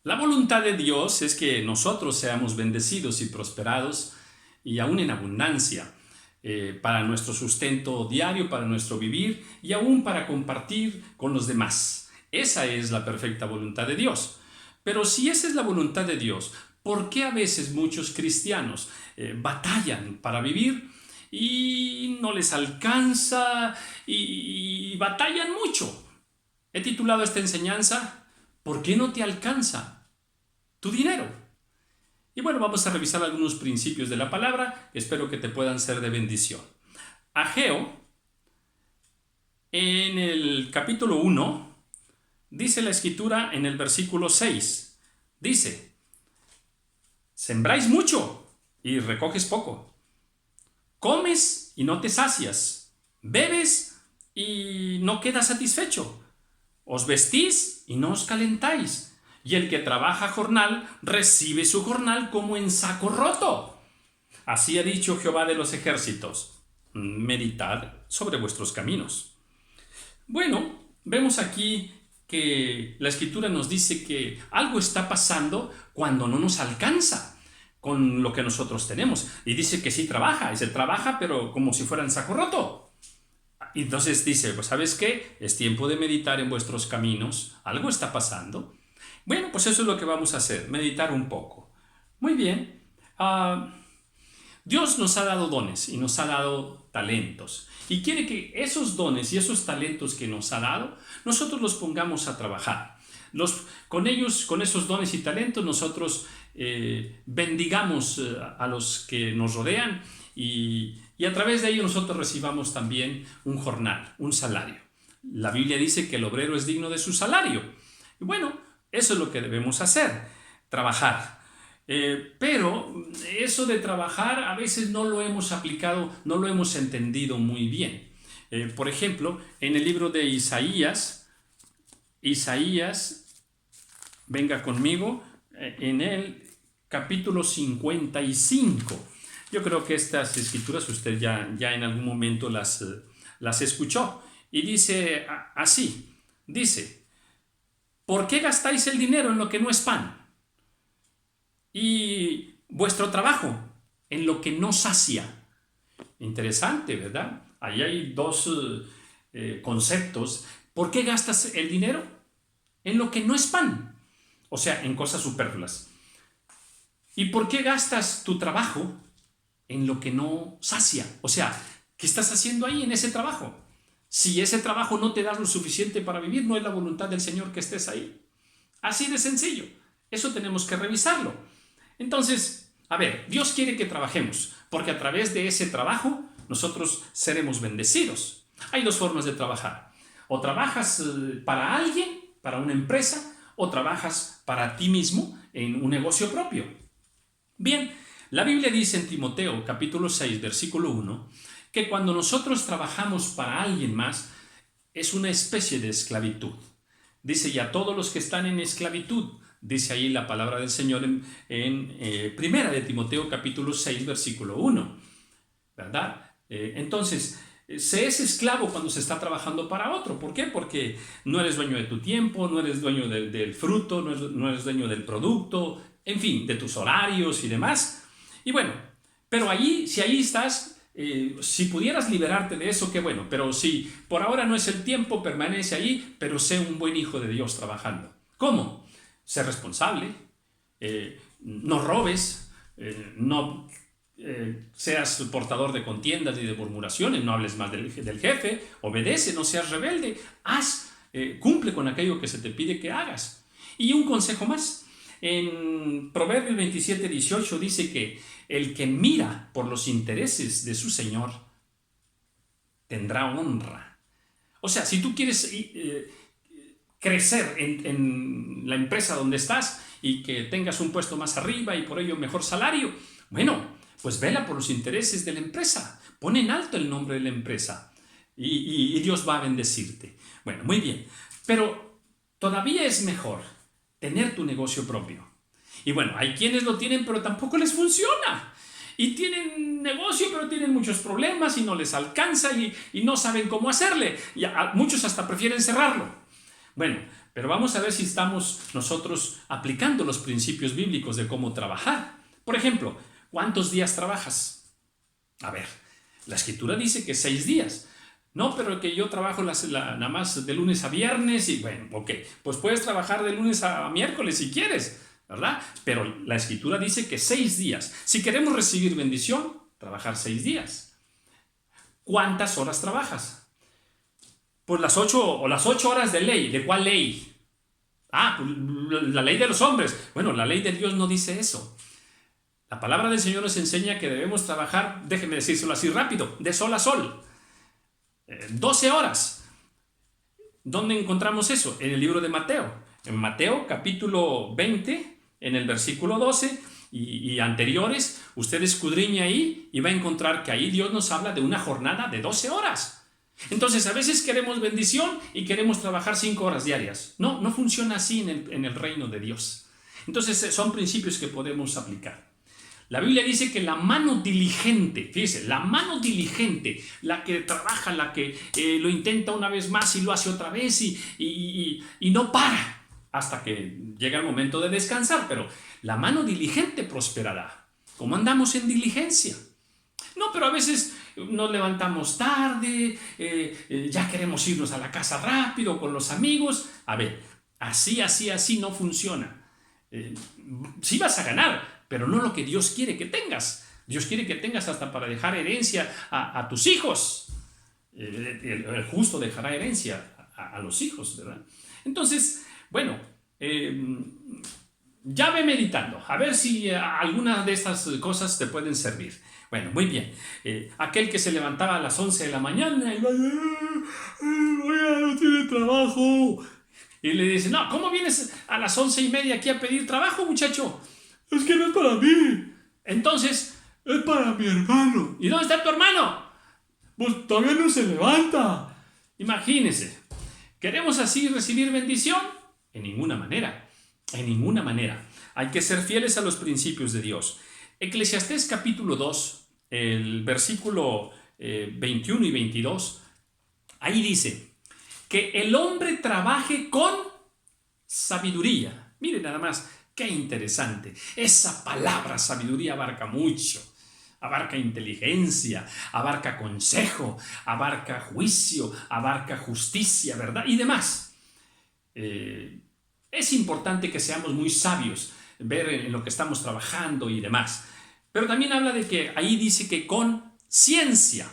La voluntad de Dios es que nosotros seamos bendecidos y prosperados y aún en abundancia para nuestro sustento diario, para nuestro vivir y aún para compartir con los demás. Esa es la perfecta voluntad de Dios. Pero si esa es la voluntad de Dios, ¿por qué a veces muchos cristianos batallan para vivir y no les alcanza y batallan mucho? He titulado esta enseñanza, ¿por qué no te alcanza tu dinero? Y bueno, vamos a revisar algunos principios de la palabra, espero que te puedan ser de bendición. Ageo, en el capítulo 1, dice la escritura en el versículo 6, dice, sembráis mucho y recoges poco, comes y no te sacias, bebes y no quedas satisfecho, os vestís y no os calentáis, y el que trabaja jornal recibe su jornal como en saco roto. Así ha dicho Jehová de los ejércitos, meditad sobre vuestros caminos. Bueno, vemos aquí que la escritura nos dice que algo está pasando cuando no nos alcanza con lo que nosotros tenemos. Y dice que sí trabaja, y se trabaja, pero como si fuera en saco roto. Y entonces dice, pues ¿sabes qué? Es tiempo de meditar en vuestros caminos. Algo está pasando. Bueno, pues eso es lo que vamos a hacer, meditar un poco. Muy bien. Dios nos ha dado dones y nos ha dado talentos. Y quiere que esos dones y esos talentos que nos ha dado, nosotros los pongamos a trabajar. Con ellos, con esos dones y talentos, nosotros bendigamos a los que nos rodean y a través de ello nosotros recibamos también un jornal, un salario. La Biblia dice que el obrero es digno de su salario. Y bueno, eso es lo que debemos hacer, trabajar. Pero eso de trabajar a veces no lo hemos aplicado, no lo hemos entendido muy bien. Por ejemplo, en el libro de Isaías, venga conmigo, en el capítulo 55. Yo creo que estas escrituras usted ya en algún momento las escuchó. Y dice así, dice, ¿por qué gastáis el dinero en lo que no es pan? Y vuestro trabajo en lo que no sacia. Interesante, ¿verdad? Ahí hay dos conceptos. ¿Por qué gastas el dinero? En lo que no es pan. O sea, en cosas superfluas. ¿Y por qué gastas tu trabajo en lo que no sacia? O sea, ¿qué estás haciendo ahí en ese trabajo? Si ese trabajo no te da lo suficiente para vivir, no es la voluntad del Señor que estés ahí. Así de sencillo. Eso tenemos que revisarlo. Entonces, a ver, Dios quiere que trabajemos, porque a través de ese trabajo nosotros seremos bendecidos. Hay dos formas de trabajar. O trabajas para alguien, para una empresa, o trabajas para ti mismo en un negocio propio. Bien, la Biblia dice en Timoteo capítulo 6, versículo 1, que cuando nosotros trabajamos para alguien más, es una especie de esclavitud. Dice, y a todos los que están en esclavitud, dice ahí la palabra del Señor en primera de Timoteo capítulo 6, versículo 1, ¿verdad? Entonces, se es esclavo cuando se está trabajando para otro. ¿Por qué? Porque no eres dueño de tu tiempo, no eres dueño del fruto, no eres dueño del producto, en fin, de tus horarios y demás. Y bueno, pero ahí, si ahí estás, si pudieras liberarte de eso, qué bueno, pero si por ahora no es el tiempo, permanece ahí, pero sé un buen hijo de Dios trabajando. ¿Cómo? Sé responsable, no robes, no seas portador de contiendas y de murmuraciones, no hables más del jefe, obedece, no seas rebelde, cumple con aquello que se te pide que hagas. Y un consejo más. En Proverbios 27, 18 dice que el que mira por los intereses de su Señor tendrá honra. O sea, si tú quieres crecer en la empresa donde estás y que tengas un puesto más arriba y por ello mejor salario, bueno, pues vela por los intereses de la empresa. Pon en alto el nombre de la empresa y Dios va a bendecirte. Bueno, muy bien. Pero todavía es mejor tener tu negocio propio. Y bueno, hay quienes lo tienen pero tampoco les funciona. Y tienen negocio pero tienen muchos problemas y no les alcanza y no saben cómo hacerle. Y muchos hasta prefieren cerrarlo. Bueno, pero vamos a ver si estamos nosotros aplicando los principios bíblicos de cómo trabajar. Por ejemplo, ¿cuántos días trabajas? A ver, la Escritura dice que 6 días. No, pero que yo trabajo nada más de lunes a viernes y bueno, ok, pues puedes trabajar de lunes a miércoles si quieres, ¿verdad? Pero la Escritura dice que 6 días. Si queremos recibir bendición, trabajar 6 días. ¿Cuántas horas trabajas? Pues las 8 horas de ley. ¿De cuál ley? Pues la ley de los hombres. Bueno, la ley de Dios no dice eso. La palabra del Señor nos enseña que debemos trabajar, déjenme decírselo así rápido, de sol a sol. 12 horas. ¿Dónde encontramos eso? En el libro de Mateo. En Mateo capítulo 20, en el versículo 12 y anteriores, usted escudriña ahí y va a encontrar que ahí Dios nos habla de una jornada de 12 horas. Entonces a veces queremos bendición y queremos trabajar 5 horas diarias. No funciona así en el reino de Dios. Entonces son principios que podemos aplicar. La Biblia dice que la mano diligente, fíjese, la mano diligente, la que trabaja, la que lo intenta una vez más y lo hace otra vez y no para hasta que llega el momento de descansar, pero la mano diligente prosperará. ¿Cómo andamos en diligencia? No, pero a veces nos levantamos tarde, ya queremos irnos a la casa rápido con los amigos. A ver, así no funciona. Sí vas a ganar, pero no lo que Dios quiere que tengas. Dios quiere que tengas hasta para dejar herencia a tus hijos. El justo dejará herencia a los hijos, ¿verdad? Entonces, bueno, ya ve meditando, a ver si alguna de estas cosas te pueden servir. Bueno, muy bien. Aquel que se levantaba a las 11 de la mañana y no tiene trabajo. Y le dice, no, ¿cómo vienes a las 11:30 aquí a pedir trabajo, muchacho? Es que no es para mí. Entonces, es para mi hermano. ¿Y dónde está tu hermano? Pues todavía no se levanta. Imagínese. ¿Queremos así recibir bendición? En ninguna manera. En ninguna manera. Hay que ser fieles a los principios de Dios. Eclesiastés capítulo 2, el versículo 21 y 22, ahí dice que el hombre trabaje con sabiduría. Miren nada más. Qué interesante. Esa palabra sabiduría abarca mucho. Abarca inteligencia, abarca consejo, abarca juicio, abarca justicia, ¿verdad? Y demás. Es importante que seamos muy sabios, ver en lo que estamos trabajando y demás. Pero también habla de que ahí dice que con ciencia.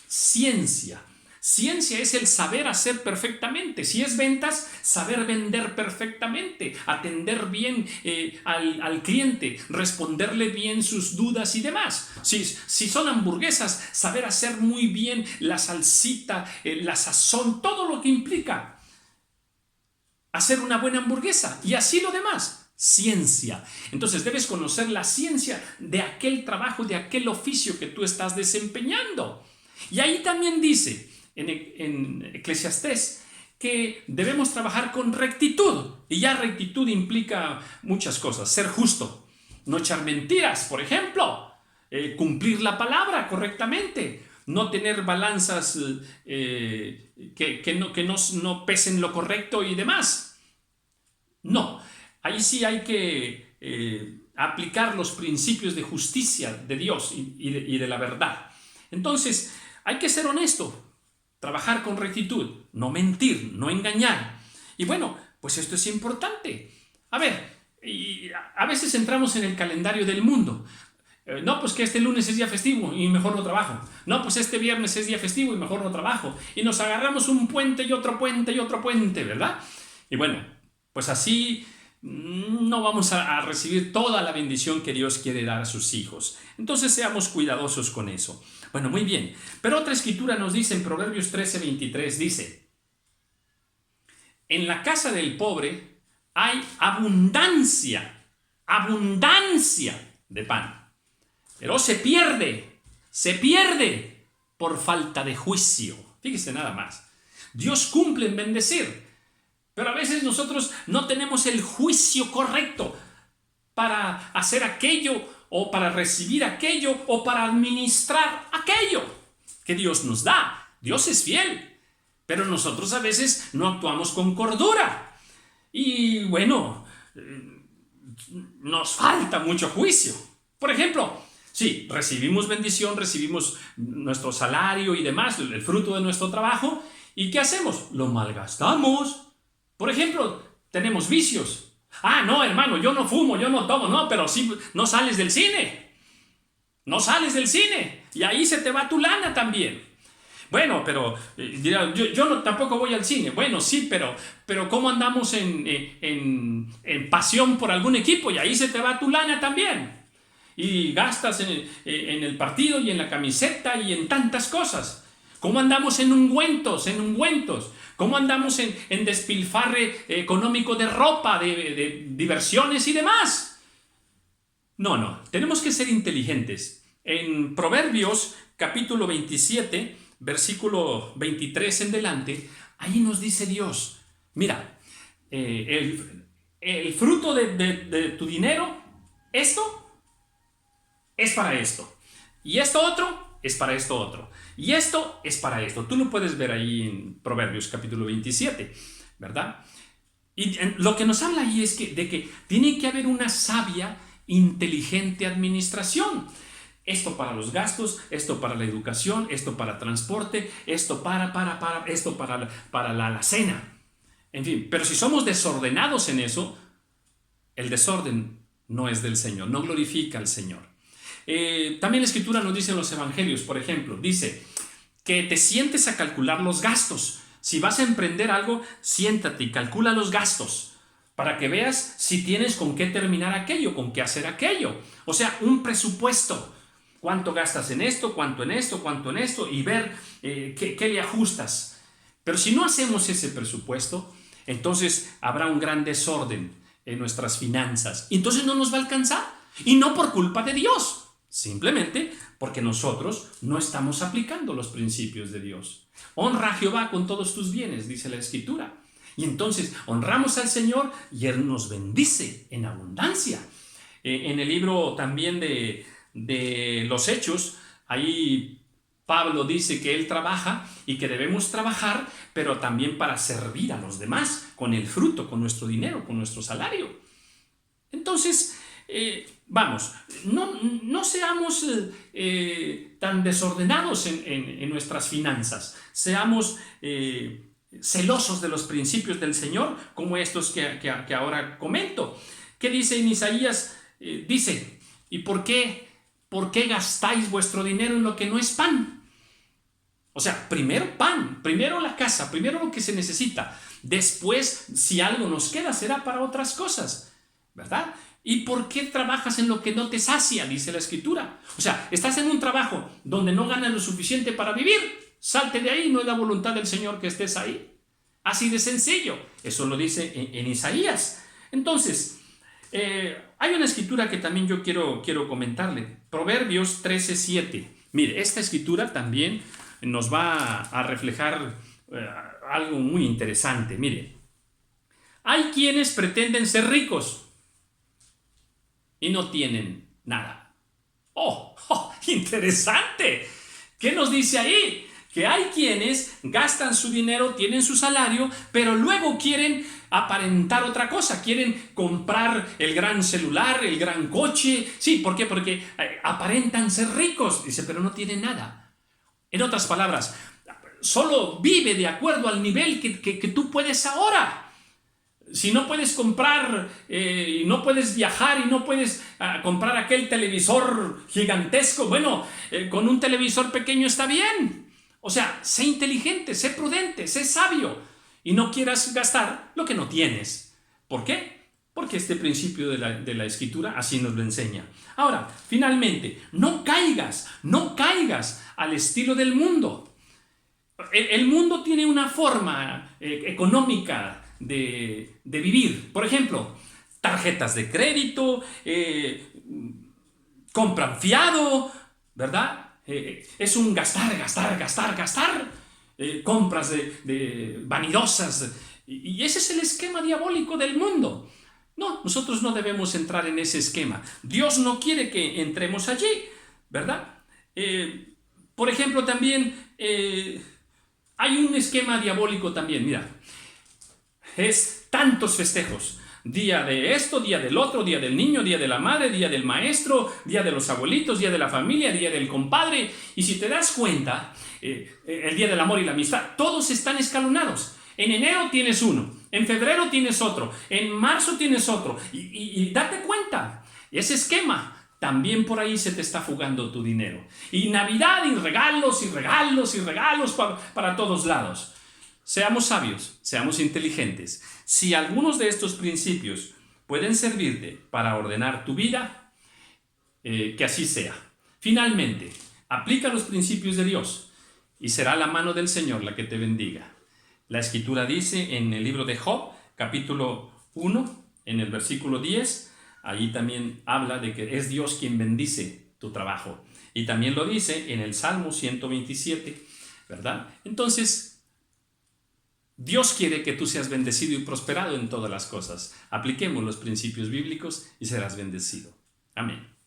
Ciencia es el saber hacer perfectamente. Si es ventas, saber vender perfectamente, atender bien al cliente, responderle bien sus dudas y demás. Si son hamburguesas, saber hacer muy bien la salsita, la sazón, todo lo que implica hacer una buena hamburguesa y así lo demás. Ciencia. Entonces debes conocer la ciencia de aquel trabajo, de aquel oficio que tú estás desempeñando. Y ahí también dice en Eclesiastés que debemos trabajar con rectitud. Y ya rectitud implica muchas cosas. Ser justo, no echar mentiras, por ejemplo, cumplir la palabra correctamente, no tener balanzas que no pesen lo correcto y demás. No, ahí sí hay que aplicar los principios de justicia de Dios y de la verdad. Entonces, hay que ser honesto. Trabajar con rectitud, no mentir, no engañar. Y bueno, pues esto es importante. A ver, a veces entramos en el calendario del mundo. No, pues que este lunes es día festivo y mejor no trabajo. No, pues este viernes es día festivo y mejor no trabajo. Y nos agarramos un puente y otro puente y otro puente, ¿verdad? Y bueno, pues así no vamos a recibir toda la bendición que Dios quiere dar a sus hijos. Entonces seamos cuidadosos con eso. Bueno, muy bien. Pero otra escritura nos dice en Proverbios 13:23, dice: en la casa del pobre hay abundancia de pan, pero se pierde por falta de juicio. Fíjese nada más. Dios cumple en bendecir, pero a veces nosotros no tenemos el juicio correcto para hacer aquello o para recibir aquello o para administrar aquello que Dios nos da. Dios es fiel, Pero nosotros a veces no actuamos con cordura. Y bueno, nos falta mucho juicio. Por ejemplo, sí, recibimos bendición, recibimos nuestro salario y demás, el fruto de nuestro trabajo. ¿Y qué hacemos? Lo malgastamos. Por ejemplo, tenemos vicios. Ah, no, hermano, yo no fumo, yo no tomo, no, pero sí, no sales del cine. No sales del cine. Y ahí se te va tu lana también. Bueno, pero yo no, tampoco voy al cine. Bueno, sí, pero ¿cómo andamos en pasión por algún equipo? Y ahí se te va tu lana también. Y gastas en el partido y en la camiseta y en tantas cosas. ¿Cómo andamos en ungüentos, ¿Cómo andamos en despilfarre económico de ropa, de diversiones y demás? No, tenemos que ser inteligentes. En Proverbios capítulo 27, versículo 23 en delante, ahí nos dice Dios, mira, el fruto de tu dinero, esto es para esto, y esto otro es para esto otro, y esto es para esto. Tú lo puedes ver ahí en Proverbios capítulo 27, ¿verdad? Y lo que nos habla ahí es de que tiene que haber una sabia, inteligente administración. Esto para los gastos, esto para la educación, esto para transporte, esto esto para la alacena. En fin, pero si somos desordenados en eso, el desorden no es del Señor, no glorifica al Señor. También la Escritura nos dice en los Evangelios, por ejemplo, dice que te sientes a calcular los gastos. Si vas a emprender algo, siéntate y calcula los gastos para que veas si tienes con qué terminar aquello, con qué hacer aquello. O sea, un presupuesto. ¿Cuánto gastas en esto, cuánto en esto, cuánto en esto? Y ver qué le ajustas. Pero si no hacemos ese presupuesto, entonces habrá un gran desorden en nuestras finanzas. Y entonces no nos va a alcanzar. Y no por culpa de Dios. Simplemente porque nosotros no estamos aplicando los principios de Dios. Honra a Jehová con todos tus bienes, dice la Escritura. Y entonces honramos al Señor y Él nos bendice en abundancia. En el libro también de los Hechos, ahí Pablo dice que él trabaja y que debemos trabajar, pero también para servir a los demás con el fruto, con nuestro dinero, con nuestro salario. Entonces, vamos, no seamos tan desordenados en nuestras finanzas. Seamos celosos de los principios del Señor, como estos que ahora comento. ¿Qué dice en Isaías? Dice, ¿y por qué gastáis vuestro dinero en lo que no es pan? O sea, primero pan, primero la casa, primero lo que se necesita. Después, si algo nos queda, será para otras cosas, ¿verdad? ¿Y por qué trabajas en lo que no te sacia? Dice la Escritura. O sea, estás en un trabajo donde no ganas lo suficiente para vivir. Salte de ahí, no es la voluntad del Señor que estés ahí. Así de sencillo. Eso lo dice en Isaías. Entonces, hay una escritura que también yo quiero comentarle. Proverbios 13:7. Mire, esta escritura también nos va a reflejar algo muy interesante. Mire, hay quienes pretenden ser ricos y no tienen nada. ¡Oh! ¡Interesante! ¿Qué nos dice ahí? Que hay quienes gastan su dinero, tienen su salario, pero luego quieren aparentar otra cosa, quieren comprar el gran celular, el gran coche. Sí, ¿por qué? Porque aparentan ser ricos, dice, pero no tienen nada. En otras palabras, solo vive de acuerdo al nivel que tú puedes ahora. Si no puedes comprar, no puedes viajar y no puedes comprar aquel televisor gigantesco, bueno, con un televisor pequeño está bien. O sea, sé inteligente, sé prudente, sé sabio y no quieras gastar lo que no tienes. ¿Por qué? Porque este principio de la Escritura así nos lo enseña. Ahora, finalmente, no caigas al estilo del mundo. El mundo tiene una forma económica de vivir. Por ejemplo, tarjetas de crédito, compran fiado, ¿verdad? Es un gastar, compras de vanidosas, y ese es el esquema diabólico del mundo. No, nosotros no debemos entrar en ese esquema. Dios no quiere que entremos allí, ¿verdad? Por ejemplo, también Hay un esquema diabólico también, mira. Es tantos festejos. Día de esto, día del otro, día del niño, día de la madre, día del maestro, día de los abuelitos, día de la familia, día del compadre. Y si te das cuenta, el día del amor y la amistad, todos están escalonados. En enero tienes uno, en febrero tienes otro, en marzo tienes otro. Y date cuenta, ese esquema, también por ahí se te está fugando tu dinero. Y Navidad y regalos y regalos y regalos para todos lados. Seamos sabios, seamos inteligentes. Si algunos de estos principios pueden servirte para ordenar tu vida, que así sea. Finalmente, aplica los principios de Dios y será la mano del Señor la que te bendiga. La Escritura dice en el libro de Job, capítulo 1, en el versículo 10, ahí también habla de que es Dios quien bendice tu trabajo. Y también lo dice en el Salmo 127, ¿verdad? Entonces, Dios quiere que tú seas bendecido y prosperado en todas las cosas. Apliquemos los principios bíblicos y serás bendecido. Amén.